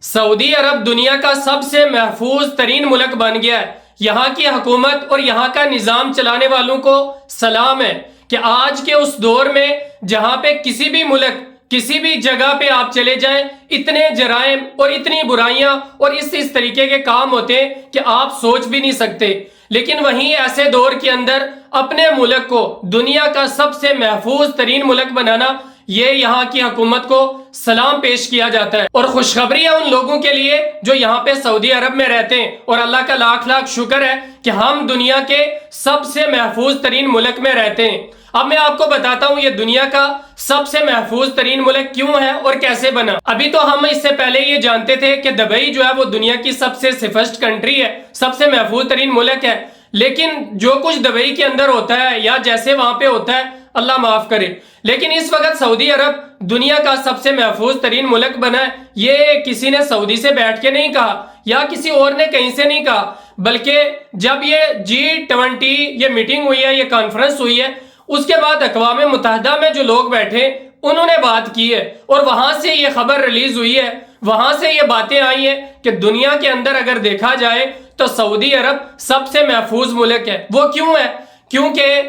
سعودی عرب دنیا کا سب سے محفوظ ترین ملک بن گیا ہے۔ یہاں کی حکومت اور یہاں کا نظام چلانے والوں کو سلام ہے کہ آج کے اس دور میں جہاں پہ کسی بھی ملک کسی بھی جگہ پہ آپ چلے جائیں، اتنے جرائم اور اتنی برائیاں اور اس طریقے کے کام ہوتے ہیں کہ آپ سوچ بھی نہیں سکتے، لیکن وہیں ایسے دور کے اندر اپنے ملک کو دنیا کا سب سے محفوظ ترین ملک بنانا، یہ یہاں کی حکومت کو سلام پیش کیا جاتا ہے۔ اور خوشخبری ہے ان لوگوں کے لیے جو یہاں پہ سعودی عرب میں رہتے ہیں، اور اللہ کا لاکھ لاکھ شکر ہے کہ ہم دنیا کے سب سے محفوظ ترین ملک میں رہتے ہیں۔ اب میں آپ کو بتاتا ہوں یہ دنیا کا سب سے محفوظ ترین ملک کیوں ہے اور کیسے بنا۔ ابھی تو ہم اس سے پہلے یہ جانتے تھے کہ دبئی جو ہے وہ دنیا کی سب سے سیفسٹ کنٹری ہے، سب سے محفوظ ترین ملک ہے، لیکن جو کچھ دبئی کے اندر ہوتا ہے یا جیسے وہاں پہ ہوتا ہے اللہ معاف کرے، لیکن اس وقت سعودی عرب دنیا کا سب سے محفوظ ترین ملک بنا ہے۔ یہ کسی نے سعودی سے بیٹھ کے نہیں کہا یا کسی اور نے کہیں سے نہیں کہا، بلکہ جب یہ G20 یہ میٹنگ ہوئی ہے، یہ کانفرنس ہوئی ہے، اس کے بعد اقوام متحدہ میں جو لوگ بیٹھے انہوں نے بات کی ہے، اور وہاں سے یہ خبر ریلیز ہوئی ہے، وہاں سے یہ باتیں آئی ہیں کہ دنیا کے اندر اگر دیکھا جائے تو سعودی عرب سب سے محفوظ ملک ہے۔ وہ کیوں ہے؟ کیونکہ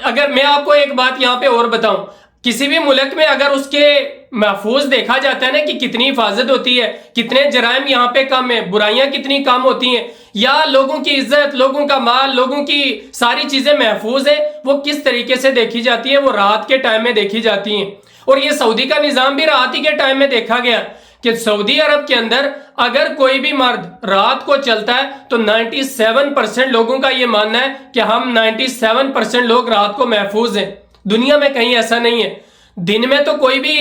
اگر میں آپ کو ایک بات یہاں پہ اور بتاؤں، کسی بھی ملک میں اگر اس کے محفوظ دیکھا جاتا ہے نا کہ کتنی حفاظت ہوتی ہے، کتنے جرائم یہاں پہ کم ہیں، برائیاں کتنی کم ہوتی ہیں، یا لوگوں کی عزت، لوگوں کا مال، لوگوں کی ساری چیزیں محفوظ ہیں، وہ کس طریقے سے دیکھی جاتی ہیں؟ وہ رات کے ٹائم میں دیکھی جاتی ہیں۔ اور یہ سعودی کا نظام بھی رات ہی کے ٹائم میں دیکھا گیا کہ سعودی عرب کے اندر اگر کوئی بھی مرد رات کو چلتا ہے تو 97% لوگوں کا یہ ماننا ہے کہ ہم 97% لوگ رات کو محفوظ ہیں۔ دنیا میں کہیں ایسا نہیں ہے۔ دن میں تو کوئی بھی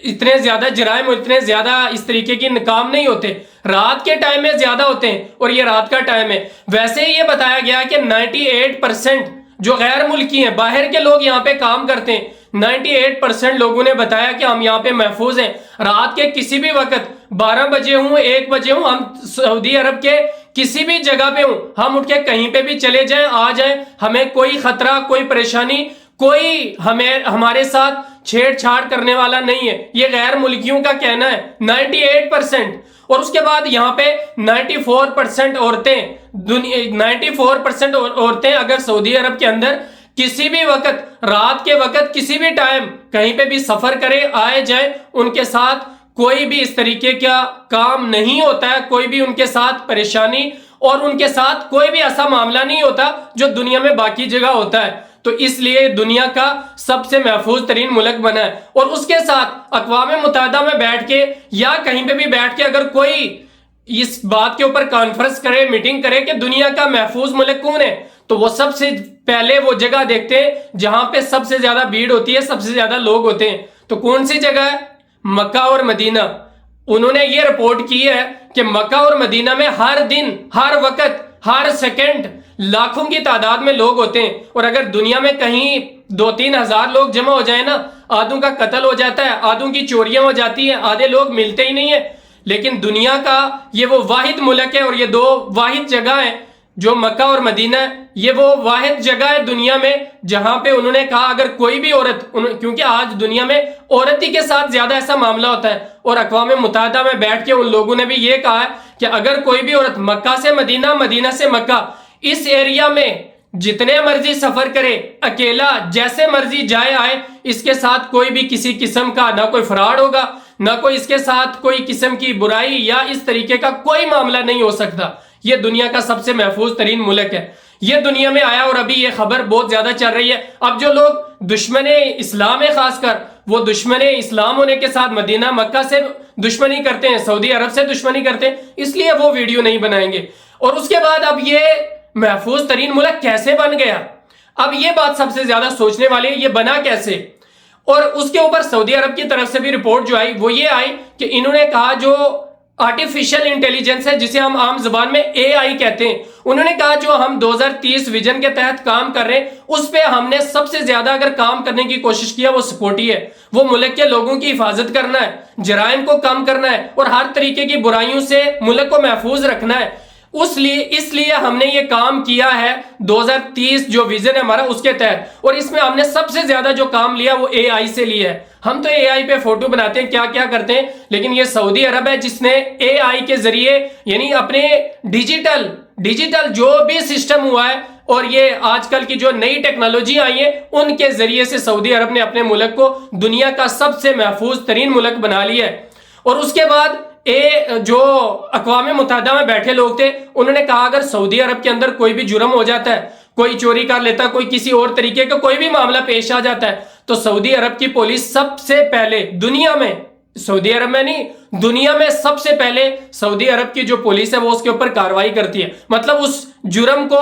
اتنے زیادہ جرائم اور اتنے زیادہ اس طریقے کی کام نہیں ہوتے، رات کے ٹائم میں زیادہ ہوتے ہیں، اور یہ رات کا ٹائم ہے۔ ویسے ہی یہ بتایا گیا کہ 98% جو غیر ملکی ہیں، باہر کے لوگ یہاں پہ کام کرتے ہیں، 98% لوگوں نے بتایا کہ ہم یہاں پہ محفوظ ہیں۔ رات کے کسی بھی وقت 12 بجے ہوں، 1 بجے ہوں، ہم سعودی عرب کے کسی بھی جگہ پہ ہوں، ہم اٹھ کے کہیں پہ بھی چلے جائیں، آ جائیں، ہمیں کوئی خطرہ، کوئی پریشانی، کوئی ہمارے ساتھ چھیڑ چھاڑ کرنے والا نہیں ہے۔ یہ غیر ملکیوں کا کہنا ہے 98%۔ اور اس کے بعد یہاں پہ 94% عورتیں 94% عورتیں اگر سعودی عرب کے اندر کسی بھی وقت، رات کے وقت، کسی بھی ٹائم کہیں پہ بھی سفر کرے، آئے جائے، ان کے ساتھ کوئی بھی اس طریقے کا کام نہیں ہوتا ہے، کوئی بھی ان کے ساتھ پریشانی اور ان کے ساتھ کوئی بھی ایسا معاملہ نہیں ہوتا جو دنیا میں باقی جگہ ہوتا ہے۔ تو اس لیے دنیا کا سب سے محفوظ ترین ملک بنا ہے۔ اور اس کے ساتھ اقوام متحدہ میں بیٹھ کے یا کہیں پہ بھی بیٹھ کے اگر کوئی اس بات کے اوپر کانفرنس کرے، میٹنگ کرے کہ دنیا کا محفوظ ملک کون ہے، تو وہ سب سے پہلے وہ جگہ دیکھتے ہیں جہاں پہ سب سے زیادہ بھیڑ ہوتی ہے، سب سے زیادہ لوگ ہوتے ہیں۔ تو کون سی جگہ ہے؟ مکہ اور مدینہ۔ انہوں نے یہ رپورٹ کی ہے کہ مکہ اور مدینہ میں ہر دن، ہر وقت، ہر سیکنڈ لاکھوں کی تعداد میں لوگ ہوتے ہیں، اور اگر دنیا میں کہیں 2-3 ہزار لوگ جمع ہو جائیں نا، آدھوں کا قتل ہو جاتا ہے، آدھوں کی چوریاں ہو جاتی ہیں، آدھے لوگ ملتے ہی نہیں ہیں۔ لیکن دنیا کا یہ وہ واحد ملک ہے، اور یہ 2 واحد جگہ ہیں جو مکہ اور مدینہ ہے، یہ وہ واحد جگہ ہے دنیا میں جہاں پہ انہوں نے کہا اگر کوئی بھی عورت، کیونکہ آج دنیا میں عورت ہی کے ساتھ زیادہ ایسا معاملہ ہوتا ہے، اور اقوام متحدہ میں بیٹھ کے ان لوگوں نے بھی یہ کہا ہے کہ اگر کوئی بھی عورت مکہ سے مدینہ، مدینہ سے مکہ، اس ایریا میں جتنے مرضی سفر کرے، اکیلا جیسے مرضی جائے آئے، اس کے ساتھ کوئی بھی کسی قسم کا نہ کوئی فراڈ ہوگا، نہ کوئی اس کے ساتھ کوئی قسم کی برائی یا اس طریقے کا کوئی معاملہ نہیں ہو سکتا۔ یہ دنیا کا سب سے محفوظ ترین ملک ہے۔ یہ دنیا میں آیا، اور ابھی یہ خبر بہت زیادہ چل رہی ہے۔ اب جو لوگ دشمن اسلام ہے، خاص کر وہ دشمن اسلام ہونے کے ساتھ مدینہ مکہ سے دشمنی کرتے ہیں، سعودی عرب سے دشمنی کرتے ہیں، اس لیے وہ ویڈیو نہیں بنائیں گے۔ اور اس کے بعد اب یہ محفوظ ترین ملک کیسے بن گیا؟ اب یہ بات سب سے زیادہ سوچنے والی ہے، یہ بنا کیسے؟ اور اس کے اوپر سعودی عرب کی طرف سے بھی رپورٹ جو آئی وہ یہ آئی کہ انہوں نے کہا جو آرٹیفیشل انٹیلیجنس ہے، جسے ہم عام زبان میں AI کہتے ہیں، انہوں نے کہا جو ہم 2030 ویژن کے تحت کام کر رہے ہیں، اس پہ ہم نے سب سے زیادہ اگر کام کرنے کی کوشش کیا وہ سیکورٹی ہے، وہ ملک کے لوگوں کی حفاظت کرنا ہے، جرائم کو کم کرنا ہے، اور ہر طریقے کی برائیوں سے ملک کو محفوظ رکھنا ہے۔ اس لیے ہم نے یہ کام کیا ہے 2030 جو ویژن ہے ہمارا اس کے تحت، اور اس میں ہم نے سب سے زیادہ جو کام لیا وہ اے آئی سے لیا ہے۔ ہم تو اے آئی پہ فوٹو بناتے ہیں، کیا کیا کرتے ہیں، لیکن یہ سعودی عرب ہے جس نے اے آئی کے ذریعے یعنی اپنے ڈیجیٹل جو بھی سسٹم ہوا ہے اور یہ آج کل کی جو نئی ٹیکنالوجی آئی ہیں ان کے ذریعے سے سعودی عرب نے اپنے ملک کو دنیا کا سب سے محفوظ ترین ملک بنا لیا ہے۔ اور اس کے بعد جو اقوام متحدہ میں بیٹھے لوگ تھے انہوں نے کہا اگر سعودی عرب کے اندر کوئی بھی جرم ہو جاتا ہے، کوئی چوری کر لیتا ہے، کوئی کسی اور طریقے کا کوئی بھی معاملہ پیش آ جاتا ہے، تو سعودی عرب کی پولیس سب سے پہلے دنیا میں، سعودی عرب میں نہیں دنیا میں سب سے پہلے سعودی عرب کی جو پولیس ہے وہ اس کے اوپر کارروائی کرتی ہے۔ مطلب اس جرم کو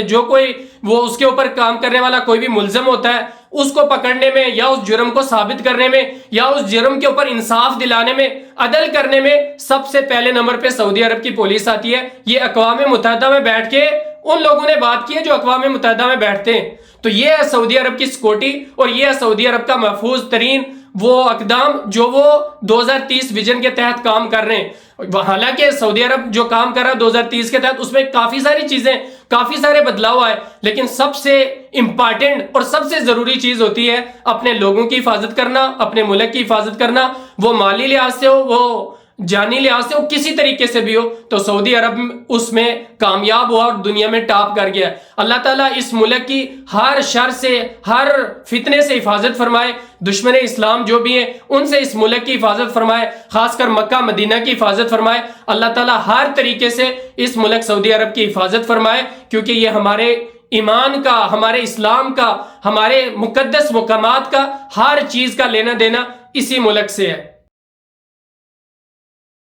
جو کوئی وہ اس کے اوپر کام کرنے والا کوئی بھی ملزم ہوتا ہے اس کو پکڑنے میں یا اس جرم کو ثابت کرنے میں یا اس جرم کے اوپر انصاف دلانے میں، عدل کرنے میں سب سے پہلے نمبر پہ سعودی عرب کی پولیس آتی ہے۔ یہ اقوام متحدہ میں بیٹھ کے ان لوگوں نے بات کی ہے جو اقوام متحدہ میں بیٹھتے ہیں۔ تو یہ ہے سعودی عرب کی سیکورٹی اور یہ ہے سعودی عرب کا محفوظ ترین وہ اقدام جو وہ 2030 ویژن کے تحت کام کر رہے ہیں۔ حالانکہ سعودی عرب جو کام کر رہا ہے 2030 کے تحت اس میں کافی ساری چیزیں، کافی سارے بدلاؤ آئے، لیکن سب سے امپارٹنٹ اور سب سے ضروری چیز ہوتی ہے اپنے لوگوں کی حفاظت کرنا، اپنے ملک کی حفاظت کرنا، وہ مالی لحاظ سے ہو، وہ جانی لحاظ سے ہو، کسی طریقے سے بھی ہو۔ تو سعودی عرب اس میں کامیاب ہوا اور دنیا میں ٹاپ کر گیا۔ اللہ تعالیٰ اس ملک کی ہر شر سے، ہر فتنے سے حفاظت فرمائے، دشمن اسلام جو بھی ہیں ان سے اس ملک کی حفاظت فرمائے، خاص کر مکہ مدینہ کی حفاظت فرمائے۔ اللہ تعالیٰ ہر طریقے سے اس ملک سعودی عرب کی حفاظت فرمائے، کیونکہ یہ ہمارے ایمان کا، ہمارے اسلام کا، ہمارے مقدس مقامات کا ہر چیز کا لینا دینا اسی ملک سے ہے۔